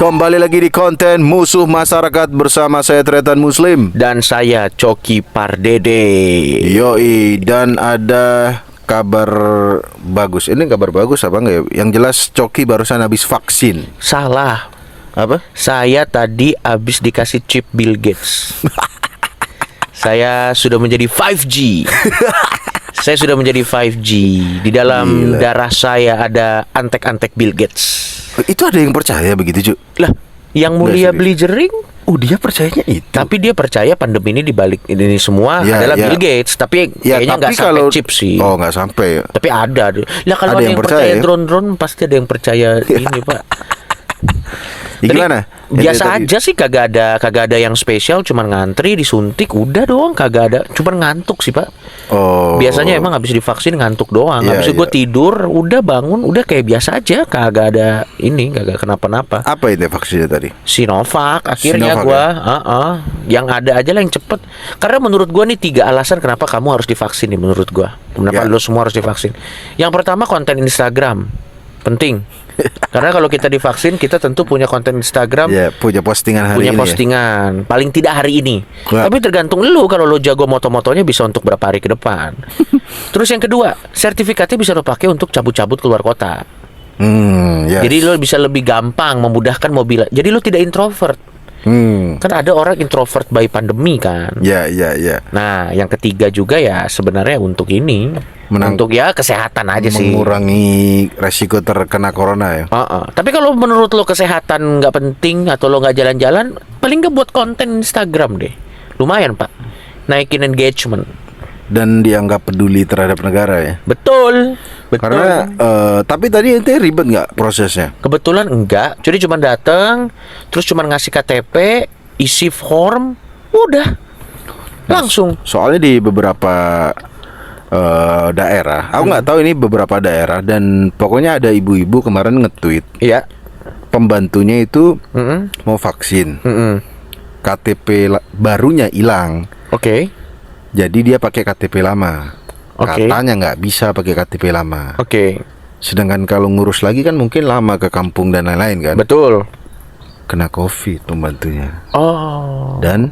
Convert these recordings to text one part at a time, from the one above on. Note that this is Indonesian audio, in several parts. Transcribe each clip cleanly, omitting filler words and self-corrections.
Kembali lagi di konten Musuh Masyarakat bersama saya Tretan Muslim dan saya Coki Pardede. Yoi, dan ada kabar bagus. Ini kabar bagus apa enggak ya? Yang jelas Coki barusan habis vaksin. Salah. Apa? Saya tadi habis dikasih chip Bill Gates. Saya sudah menjadi 5G. Saya sudah menjadi 5G. Di dalam darah saya ada antek-antek Bill Gates. Itu ada yang percaya begitu, Cuk? Lah, yang mulia beli jering. Oh, dia percayanya itu. Tapi dia percaya pandemi ini dibalik ini semua adalah Bill Gates. Tapi kayaknya nggak sampai chip sih. Oh, nggak sampai. Tapi ada. Lah kalau ada yang percaya drone-drone pasti ada yang percaya ini, Pak. Gimana? Biasa aja sih, kagak ada yang spesial, cuman ngantri, disuntik, udah doang, kagak ada. Cuman ngantuk sih, Pak. Oh. Biasanya emang habis divaksin ngantuk doang. Habis itu gue tidur, udah bangun, udah kayak biasa aja, kagak ada ini, kagak kenapa-napa. Apa itu vaksinnya tadi? Sinovac akhirnya Sinovac, gue yang ada aja lah yang cepet. Karena menurut gue nih 3 alasan kenapa kamu harus divaksin nih menurut gue. Kenapa lo semua harus divaksin? Yang pertama, konten Instagram penting. Karena kalau kita divaksin, kita tentu punya konten Instagram, punya postingan hari ini. Punya postingan, paling tidak hari ini. Tapi tergantung lu, kalau lu jago moto-motonya bisa untuk berapa hari ke depan. Terus yang kedua, sertifikatnya bisa lo pakai untuk cabut-cabut keluar kota. Jadi lo bisa lebih gampang memudahkan mobil. Jadi lo tidak introvert. Kan ada orang introvert by pandemi kan. Nah, yang ketiga juga ya sebenarnya untuk ini, untuk ya kesehatan aja sih, mengurangi resiko terkena corona ya. Tapi kalau menurut lo kesehatan nggak penting atau lo nggak jalan-jalan, paling nggak buat konten Instagram deh, lumayan Pak, naikin engagement. Dan dianggap peduli terhadap negara ya. Betul. Karena tapi tadi ente ribet nggak prosesnya? Kebetulan enggak, jadi cuma datang, terus cuma ngasih KTP, isi form, udah langsung. Soalnya di beberapa daerah, aku nggak tahu ini beberapa daerah, dan pokoknya ada ibu-ibu kemarin nge-tweet. Iya. Pembantunya itu mau vaksin, KTP barunya hilang. Oke. Jadi dia pakai KTP lama. Katanya nggak bisa pakai KTP lama. Sedangkan kalau ngurus lagi kan mungkin lama ke kampung dan lain-lain kan. Betul. Kena COVID pembantunya. Dan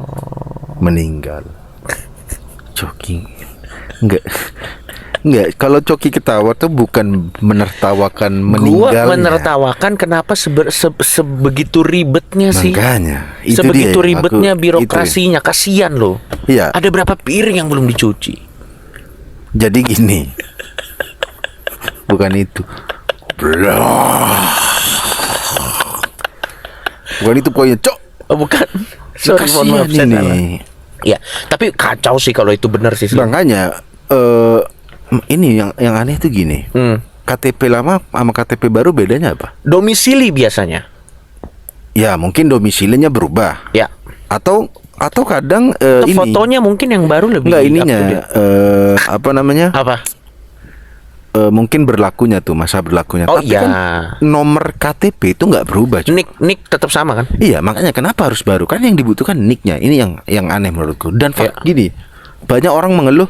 meninggal. Coki. Enggak, kalau Coki ketawa tuh bukan menertawakan meninggalnya. Gua menertawakan kenapa sebegitu ribetnya sih. Makanya, itu sebegitu dia, ribetnya birokrasinya, kasihan loh. Iya. Ada berapa piring yang belum dicuci? Jadi gini. Bukan itu. Bukan itu poinnya, Cok. Oh, bukan. Sorry, mohon maaf ini. Ya, tapi kacau sih kalau itu benar sih. Makanya ini yang aneh tuh gini. KTP lama sama KTP baru bedanya apa? Domisili biasanya. Ya, mungkin domisilinya berubah. Ya. Atau kadang ini fotonya mungkin yang baru lebih. Enggak, ininya apa namanya? Apa? Mungkin berlakunya tuh, masa berlakunya. Oh, tapi kan nomor KTP itu nggak berubah. Nik tetap sama kan? Iya, makanya kenapa harus baru? Kan yang dibutuhkan niknya. Ini yang aneh menurutku. Dan gini, banyak orang mengeluh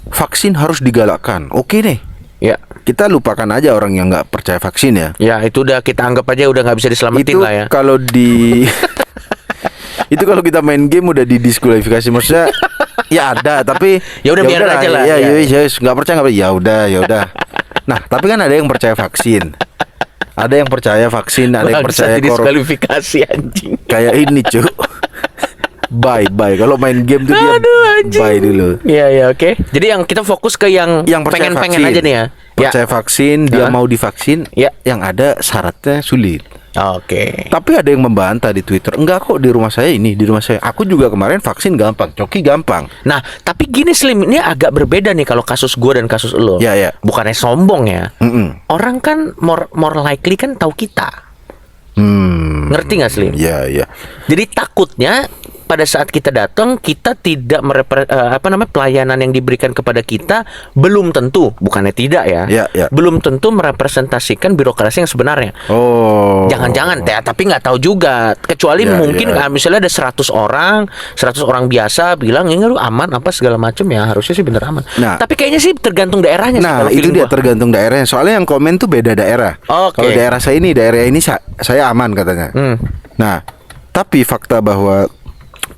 vaksin harus digalakkan. Oke deh. Ya, kita lupakan aja orang yang nggak percaya vaksin ya. Ya, itu udah kita anggap aja udah nggak bisa diselamatin lah ya. Kalau itu kalau kita main game udah didiskualifikasi, maksudnya ya ada, tapi ya udah biar aja lah. Ya nggak percaya ya udah. Nah, tapi kan ada yang percaya vaksin. Ada yang percaya vaksin, ada yang percaya diskualifikasi anjing. Kayak ini, Cuk. Bye. Kalau main game tuh dia bye dulu. Iya, oke. Jadi yang kita fokus ke yang pengen-pengen aja nih ya. Percaya vaksin, dia mau divaksin, yang ada syaratnya sulit. Oke. Tapi ada yang membantah di Twitter. Enggak kok, di rumah saya ini, di rumah saya. Aku juga kemarin vaksin gampang, Coki gampang. Nah, tapi gini Slim, ini agak berbeda nih kalau kasus gue dan kasus lo. Ya. Bukannya sombong ya. Orang kan more likely kan tahu kita. Ngerti nggak Slim? Iya. Jadi takutnya pada saat kita datang kita tidak pelayanan yang diberikan kepada kita belum tentu, bukannya tidak ya, belum tentu merepresentasikan birokrasi yang sebenarnya. Jangan-jangan tapi nggak tahu juga, kecuali mungkin misalnya ada 100 orang biasa bilang ini lu aman apa segala macam, ya harusnya sih bener aman. Tapi kayaknya sih tergantung daerahnya. Nah itu dia tergantung daerahnya, soalnya yang komen tuh beda daerah. Kalau daerah daerah ini saya aman katanya. Nah tapi fakta bahwa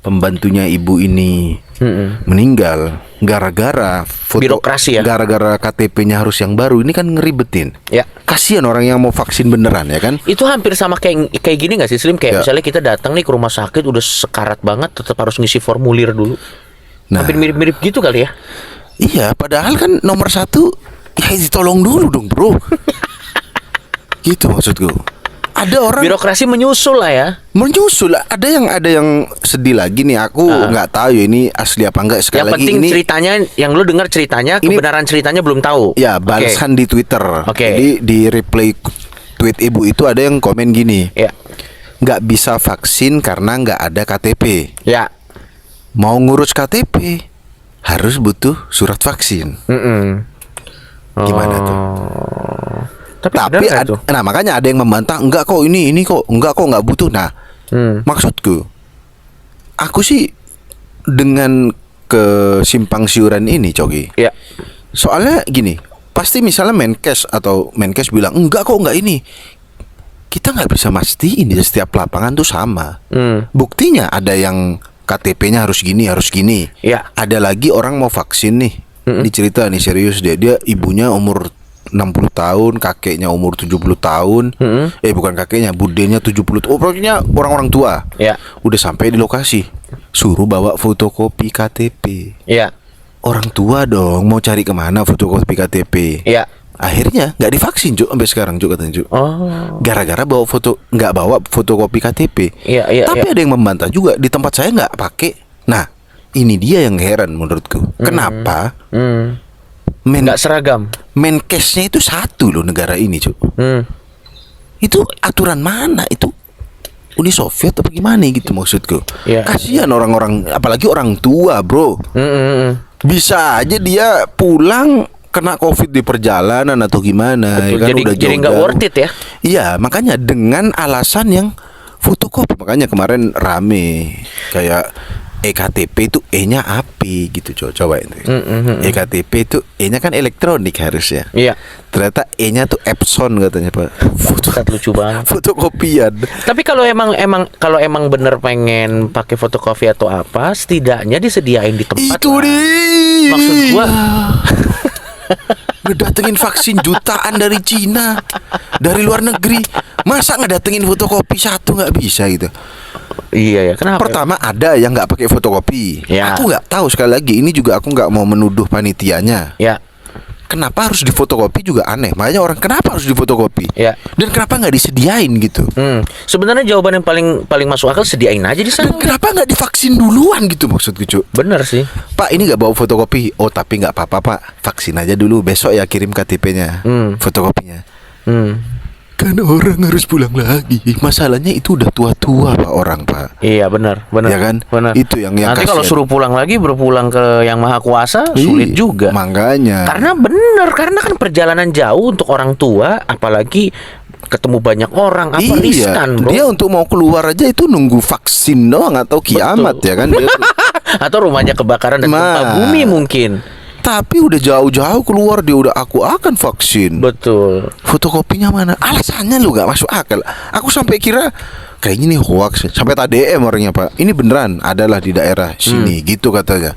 pembantunya ibu ini meninggal gara-gara birokrasi ya, gara-gara KTP-nya harus yang baru, ini kan ngeribetin. Kasihan orang yang mau vaksin beneran ya kan. Itu hampir sama kayak gini nggak sih Slim? Kayak misalnya kita datang nih ke rumah sakit udah sekarat banget, tetap harus ngisi formulir dulu. Hampir mirip-mirip gitu kali ya. Iya, padahal kan nomor 1 ya ditolong dulu dong bro. Gitu maksudku. Ada orang birokrasi menyusul lah ya. Menyusul. Ada yang sedih lagi nih. Aku nggak tahu ya ini asli apa enggak. Sekali yang lagi penting ini ceritanya, yang lu dengar ceritanya, kebenaran ceritanya belum tahu. Ya, balasan di Twitter. Jadi di reply tweet ibu itu ada yang komen gini. Nggak bisa vaksin karena nggak ada KTP. Mau ngurus KTP harus butuh surat vaksin. Gimana tuh? Tapi nah makanya ada yang membantah, enggak kok ini kok nggak butuh. Nah maksudku, aku sih dengan kesimpang siuran ini Coki. Soalnya gini, pasti misalnya Menkes bilang enggak kok nggak ini, kita nggak bisa mastiin di setiap lapangan tuh sama. Buktinya ada yang KTP-nya harus gini. Ada lagi orang mau vaksin nih. Ini cerita nih serius, dia ibunya umur 60 tahun, kakeknya umur 70 tahun. Bukan kakeknya, budenya 70. Pokoknya orang-orang tua. Udah sampai di lokasi, suruh bawa fotokopi KTP. Orang tua dong, mau cari kemana fotokopi KTP. Akhirnya nggak divaksin sampai sekarang katanya gara-gara nggak bawa fotokopi KTP. Tapi ada yang membantah juga, di tempat saya nggak pakai. Nah ini dia yang heran menurutku. Kenapa nggak seragam? Menkesnya itu satu loh negara ini Itu aturan mana itu? Uni Soviet apa gimana gitu maksudku. Kasihan orang-orang, apalagi orang tua bro. Bisa aja dia pulang kena COVID di perjalanan atau gimana. Betul, kan jadi nggak worth it ya. Iya, makanya dengan alasan yang fotokopi. Makanya kemarin rame kayak EKTP itu E-nya api gitu, coba itu. EKTP itu E-nya kan elektronik harusnya. Ternyata E-nya tuh Epson katanya Pak. Lucu banget. Fotokopian. Tapi kalau emang bener pengen pakai fotokopi atau apa, setidaknya disediain di tempat. Itu dia. Maksud gua ngedatengin vaksin jutaan dari Cina, dari luar negeri, masa ngedatengin fotokopi satu nggak bisa gitu? Iya ya, kenapa? Pertama ada yang nggak pakai fotokopi. Aku nggak tahu, sekali lagi ini juga aku nggak mau menuduh panitianya. Kenapa harus difotokopi juga aneh. Makanya orang kenapa harus difotokopi? Dan kenapa nggak disediain gitu? Sebenarnya jawaban yang paling masuk akal, sediain aja di sana. Dan kenapa nggak divaksin duluan gitu maksudku cu? Bener sih. Pak ini nggak bawa fotokopi. Oh tapi nggak apa-apa Pak, vaksin aja dulu, besok ya kirim KTP-nya, fotokopinya. Kan orang harus pulang lagi. Masalahnya itu udah tua-tua Pak orang Pak. Iya benar. Ya kan? Benar. Itu yang nanti kalau suruh pulang lagi, berpulang ke yang maha kuasa, sulit juga. Makanya. Karena kan perjalanan jauh untuk orang tua, apalagi ketemu banyak orang, riskan bro. Dia untuk mau keluar aja itu nunggu vaksin doang atau kiamat. Betul. Ya kan? Atau rumahnya kebakaran dan gempa bumi mungkin. Tapi udah jauh-jauh keluar, dia udah aku akan vaksin. Betul. Fotokopinya mana? Alasannya lu gak masuk akal. Aku sampai kira kayaknya nih hoax. Sampai TDM orangnya Pak, ini beneran adalah di daerah sini gitu katanya.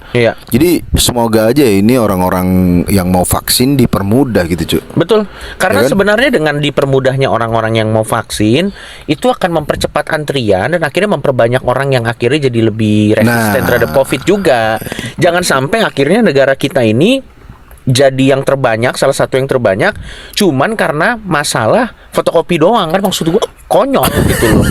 Jadi semoga aja ini orang-orang yang mau vaksin dipermudah gitu cuy. Betul. Karena sebenarnya dengan dipermudahnya orang-orang yang mau vaksin, itu akan mempercepat antrian dan akhirnya memperbanyak orang yang akhirnya jadi lebih resisten terhadap COVID juga. Jangan sampai akhirnya negara kita ini jadi yang terbanyak, salah satu yang terbanyak cuman karena masalah fotokopi doang. Kan maksud gua konyol gitu loh.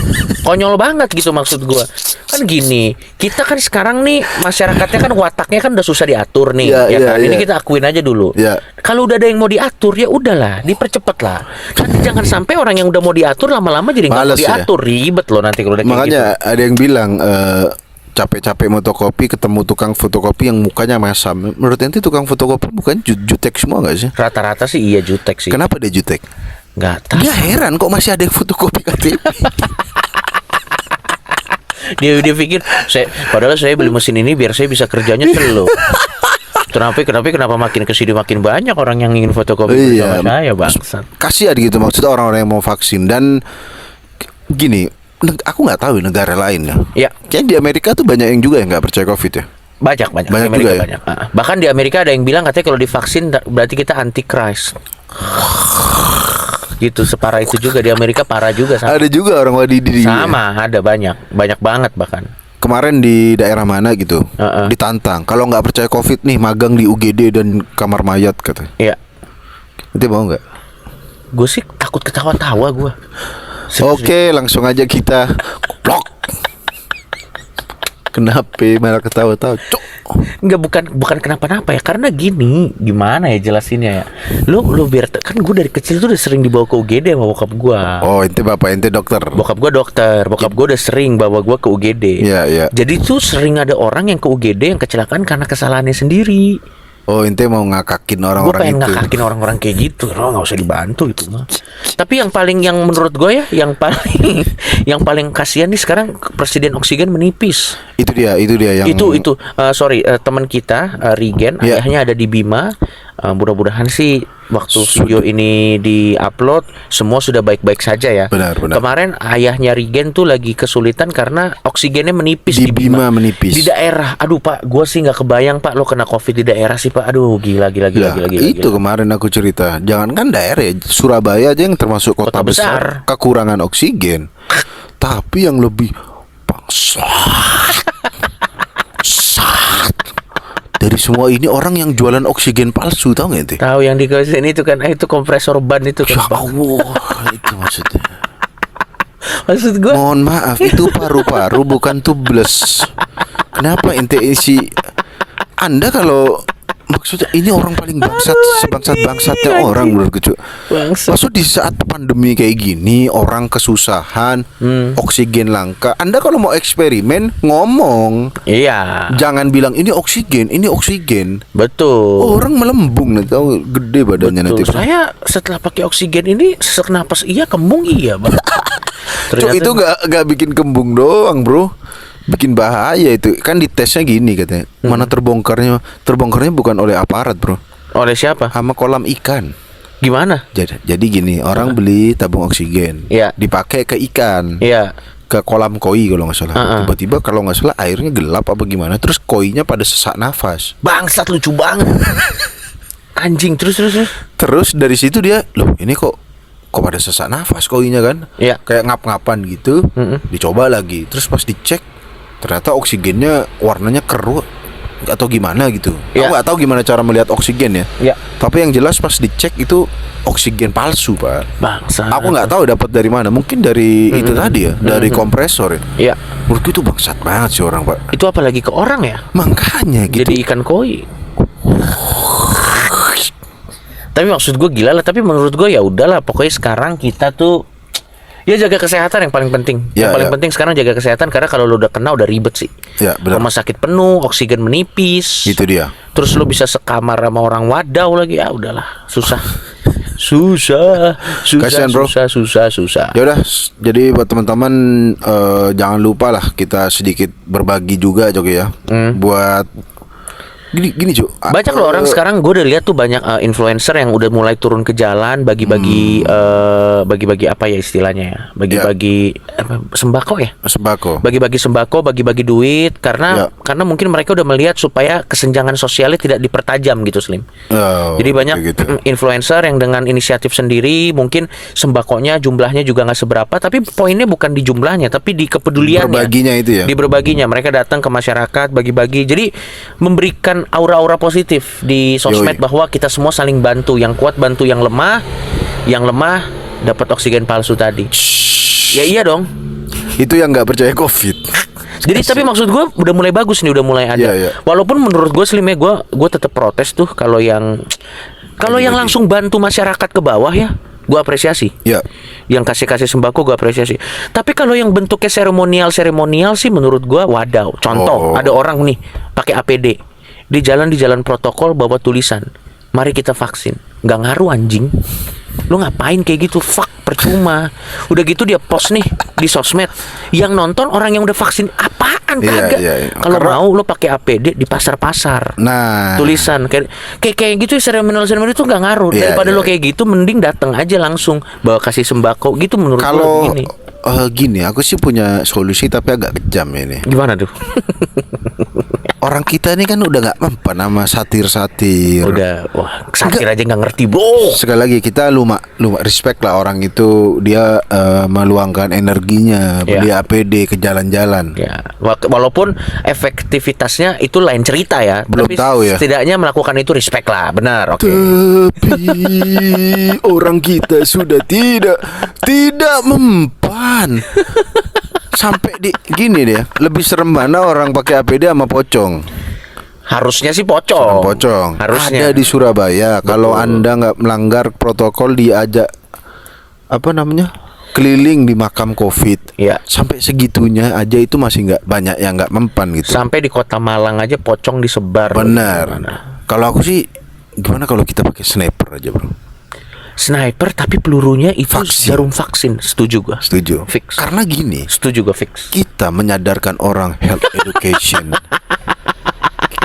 Konyol banget gitu maksud gua. Kan gini, kita kan sekarang nih masyarakatnya kan wataknya kan udah susah diatur nih, Ini kita akuin aja dulu. Kalau udah ada yang mau diatur ya udahlah, dipercepat lah. Nanti jangan sampai orang yang udah mau diatur lama-lama jadi nggak mau diatur, ribet loh nanti kalau udah kayak makanya gitu. ada yang bilang capek-capek fotokopi ketemu tukang fotokopi yang mukanya masam. Menurut ente tukang fotokopi bukan jutek semua nggak sih? Rata-rata sih iya jutek sih. Kenapa dia jutek? Nggak tahu. Dia heran kok masih ada yang fotokopi KTP. Dia pikir padahal saya beli mesin ini biar saya bisa kerjanya slow. Kenapa makin kesini makin banyak orang yang ingin fotokopi bersama saya, bangsat. Kasihan gitu maksudnya orang-orang yang mau vaksin. Dan gini, aku nggak tahu negara lain ya. Ya. Kayaknya di Amerika tuh banyak yang juga yang nggak percaya COVID ya. Banyak Banyak di Amerika juga ya? banyak. Bahkan di Amerika ada yang bilang katanya kalau divaksin berarti kita anti-Christ. Gitu, separah itu juga di Amerika, parah juga sama. Ada juga orang wadidi. Sama, ada banyak banget bahkan. Kemarin di daerah mana gitu, ditantang. Kalau nggak percaya COVID nih, magang di UGD dan kamar mayat kata. Iya. Nanti mau nggak? Gue sih takut ketawa-tawa gue. Oke, langsung aja kita blok. Kenapa malah ketawa-tawa? Cok. Enggak, bukan kenapa-napa ya. Karena gimana ya jelasinnya ya. Lu biar kan gue dari kecil tuh udah sering dibawa ke UGD sama bokap gue. Oh, ente bapak ente dokter. Bokap gue dokter. Bokap gue udah sering bawa gue ke UGD. Iya. Jadi tuh sering ada orang yang ke UGD yang kecelakaan karena kesalahannya sendiri. Oh, ente mau ngakakin Gue orang-orang pengen itu. ngakakin orang-orang kayak gitu. Lo nggak usah dibantu gitu mah. Tapi yang menurut gue ya, yang paling kasihan nih sekarang Presiden Oksigen menipis. Itu dia yang Teman kita Regen, ayahnya ada di Bima. Mudah-mudahan sih waktu video ini di-upload semua sudah baik-baik saja ya. Benar. Kemarin ayahnya Regen tuh lagi kesulitan karena oksigennya menipis di Bima menipis. Di daerah. Aduh Pak, gue sih nggak kebayang Pak lo kena COVID di daerah sih Pak. Aduh gila. Itu kemarin aku cerita. Jangankan daerah ya, Surabaya aja yang termasuk kota besar kekurangan oksigen. Tapi yang lebih bangsat dari semua ini orang yang jualan oksigen palsu, tahu nggak ente? Tahu yang di sini itu kan itu kompresor ban itu kan. Ya Allah, itu maksudnya. Maksud gue. Mohon maaf, itu paru-paru bukan tubles. Kenapa ente isi? Anda kalau maksudnya ini orang paling bangsat, sebangsat-bangsatnya orang menurut gue. Maksud di saat pandemi kayak gini orang kesusahan, oksigen langka. Anda kalau mau eksperimen ngomong. Iya. Jangan bilang ini oksigen. Betul. Orang melembung nanti, tahu gede badannya. Betul. Nanti. Saya setelah pakai oksigen ini sesak napas kembung Bang. Cuk, itu gak bikin kembung doang, bro. Bikin bahaya itu. Kan ditesnya gini katanya. Mana terbongkarnya bukan oleh aparat, bro. Oleh siapa? Sama kolam ikan. Gimana? Jadi gini, orang beli tabung oksigen, dipakai ke ikan, ke kolam koi kalau nggak salah. Tiba-tiba kalau nggak salah airnya gelap apa gimana, terus koinya pada sesak nafas. Bangsat, lucu banget. Anjing, terus dari situ dia, loh ini kok pada sesak nafas koinya kan? Kayak ngap-ngapan gitu. Dicoba lagi, terus pas dicek ternyata oksigennya warnanya keruh atau gimana gitu. Aku nggak tahu gimana cara melihat oksigen ya. Tapi yang jelas pas dicek itu oksigen palsu, Pak. Bangsa. Aku nggak tahu dapat dari mana. Mungkin dari itu tadi ya, dari kompresor ya. Menurutku itu bangsat banget sih orang, Pak. Itu apalagi ke orang ya. Makanya gitu. Jadi ikan koi. Tapi maksud gue gila lah. Tapi menurut gue ya udahlah. Pokoknya sekarang kita tuh ya jaga kesehatan yang paling penting. Yang paling penting sekarang jaga kesehatan, karena kalau lu udah kena udah ribet sih. Rumah sakit penuh, oksigen menipis. Itu dia. Terus lu bisa sekamar sama orang wadaw lagi, ya udahlah, susah. Kasian, bro. Susah. Ya udah, jadi buat teman-teman jangan lupa lah kita sedikit berbagi juga Jogi ya. Buat gini Cuk. Banyak loh orang sekarang, gue udah lihat tuh banyak influencer yang udah mulai turun ke jalan bagi-bagi apa ya istilahnya ya, bagi-bagi sembako ya. Bagi-bagi sembako, bagi-bagi duit karena mungkin mereka udah melihat supaya kesenjangan sosialnya tidak dipertajam gitu, Slim. Jadi banyak influencer yang dengan inisiatif sendiri, mungkin sembakonya jumlahnya juga nggak seberapa, tapi poinnya bukan di jumlahnya tapi di kepeduliannya. Berbaginya itu ya. Di berbaginya, mereka datang ke masyarakat bagi-bagi. Jadi memberikan aura-aura positif di sosmed bahwa kita semua saling bantu, yang kuat bantu yang lemah dapat oksigen palsu tadi. Ya iya dong. Itu yang nggak percaya COVID. Jadi tapi maksud gue udah mulai bagus nih, udah mulai ada. Walaupun menurut gue Slim ya, gue tetap protes tuh kalau yang langsung bantu masyarakat ke bawah ya. gue apresiasi. Ya. Yang kasih sembako gue apresiasi. Tapi kalau yang bentuknya seremonial sih menurut gue wadaw. Contoh, ada orang nih pakai APD di jalan protokol bawa tulisan, mari kita vaksin. Nggak ngaruh anjing. Lu ngapain kayak gitu? Fuck, percuma. Udah gitu dia post nih di sosmed, yang nonton orang yang udah vaksin. Apaan kagak? Kalau mau lo pakai APD di pasar-pasar. Nah, tulisan kayak gitu seremonial itu nggak ngaruh. Daripada lo kayak gitu, mending datang aja langsung bawa kasih sembako gitu menurut kalau gini. Gini, aku sih punya solusi tapi agak kejam ini. Gimana tuh? Orang kita ini kan udah nggak mempan sama satir-satir. Udah, wah, satir aja nggak ngerti, bro. Sekali lagi kita lumak respect lah, orang itu dia meluangkan energinya beli APD ke jalan-jalan. Ya, walaupun efektivitasnya itu lain cerita ya. Belum tapi tahu ya. Setidaknya melakukan itu respect lah, benar. Oke. Tapi orang kita sudah tidak mempan. Sampai di gini deh, lebih serem mana orang pakai APD sama pocong. Harusnya sih pocong. Harusnya. Ada di Surabaya. Betul. Kalau Anda nggak melanggar protokol, diajak keliling di makam COVID. Ya. Sampai segitunya aja itu masih nggak banyak yang nggak mempan gitu. Sampai di Kota Malang aja pocong disebar. Benar. Kalau aku sih, gimana kalau kita pakai sniper aja, bro? Sniper tapi pelurunya itu jarum vaksin. Setuju gua. Setuju. Fix. Karena gini. Setuju gua, fix. Kita menyadarkan orang health education.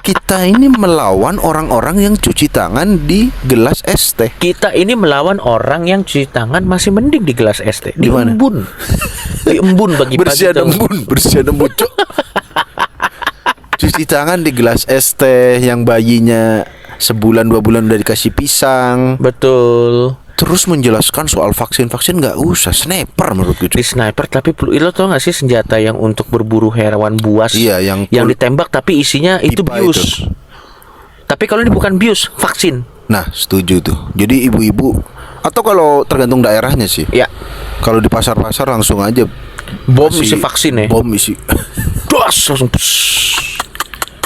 Kita ini melawan orang-orang yang cuci tangan di gelas es teh. Kita ini melawan orang yang cuci tangan masih mending di gelas es teh. Di mana? Embun. Di embun pagi-pagi. Bersih embun, Cok. Cuci tangan di gelas es teh yang bayinya sebulan 2 bulan udah dikasih pisang. Betul. Terus menjelaskan soal vaksin nggak usah sniper menurut gue. Di sniper tapi lo tau gak sih senjata yang untuk berburu hewan buas? Iya, yang ditembak tapi isinya itu bius. Tapi kalau ini bukan bius, vaksin. Nah, setuju tuh. Jadi ibu-ibu atau kalau tergantung daerahnya sih. Ya. Kalau di pasar-pasar langsung aja bom isi vaksin ya. Bom isi. Das langsung.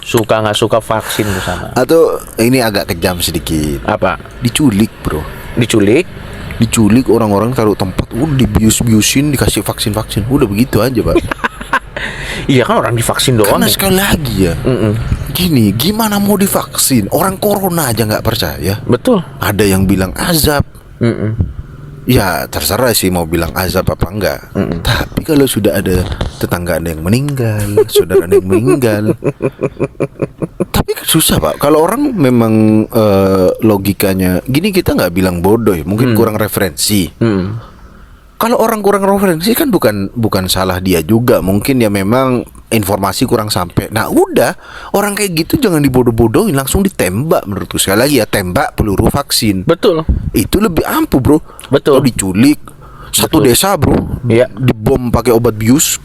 Suka nggak suka vaksin di sana. Atau ini agak kejam sedikit. Apa? Diculik, bro. Diculik orang-orang taruh tempat, dibius-biusin, dikasih vaksin, udah begitu aja, Pak. Iya kan orang divaksin doang. Karena sekali lagi ya, gini, gimana mau divaksin? Orang corona aja nggak percaya. Betul. Ada yang bilang azab. Ya terserah sih mau bilang azab apa enggak. Tapi kalau sudah ada tetangga Anda yang meninggal, saudara Anda yang meninggal, tapi susah, Pak. Kalau orang memang logikanya gini, kita nggak bilang bodoh ya, mungkin kurang referensi. Kalau orang kurang referensi kan bukan salah dia juga, mungkin ya memang informasi kurang sampai. Nah udah, orang kayak gitu jangan dibodoh-bodohin, langsung ditembak. Menurutku sekali lagi ya, tembak peluru vaksin. Betul. Itu lebih ampuh, bro. Betul. Kalau diculik satu desa, bro, dibom pakai obat bius,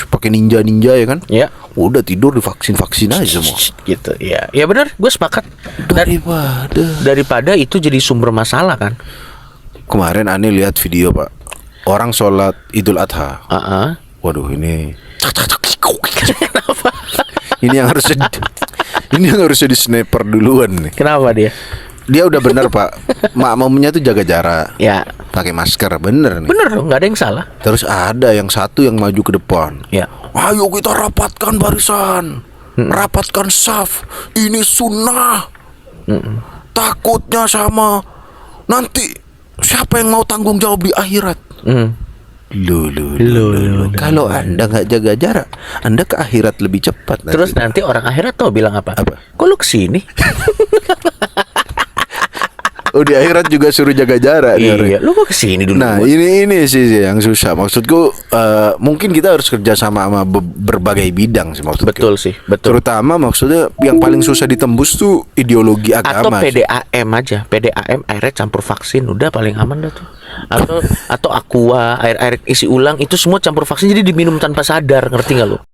pakai ninja ya kan? Ya. Udah tidur divaksin aja semua. Gitu ya. Ya benar, gue sepakat. Daripada itu jadi sumber masalah kan. Kemarin aneh lihat video, Pak. Orang sholat Idul Adha. Waduh, ini Kenapa? Ini yang harusnya di sniper duluan nih. Kenapa dia? Dia udah bener, Pak. Makmumnya tuh jaga jarak. Ya. Pakai masker, bener nih. Bener dong, nggak ada yang salah. Terus ada yang satu yang maju ke depan. Ya. Ayo kita rapatkan barisan, rapatkan saf. Ini sunnah. Takutnya sama nanti siapa yang mau tanggung jawab di akhirat? Loh. Kalau Anda nggak jaga jarak, Anda ke akhirat lebih cepat nanti. Terus nanti orang akhirat tuh bilang apa? Kok lu kesini? Oh, di akhirat juga suruh jaga jarak. Iya, lu kok kesini dulu? Nah, ini sih yang susah. Maksudku mungkin kita harus kerja sama berbagai bidang sih maksudku. Betul sih, betul. Terutama maksudnya yang paling susah ditembus tuh ideologi agama. Atau PDAM aja. PDAM airnya campur vaksin, udah paling aman dah tuh. Atau aqua, air isi ulang, itu semua campur vaksin jadi diminum tanpa sadar, ngerti nggak lu?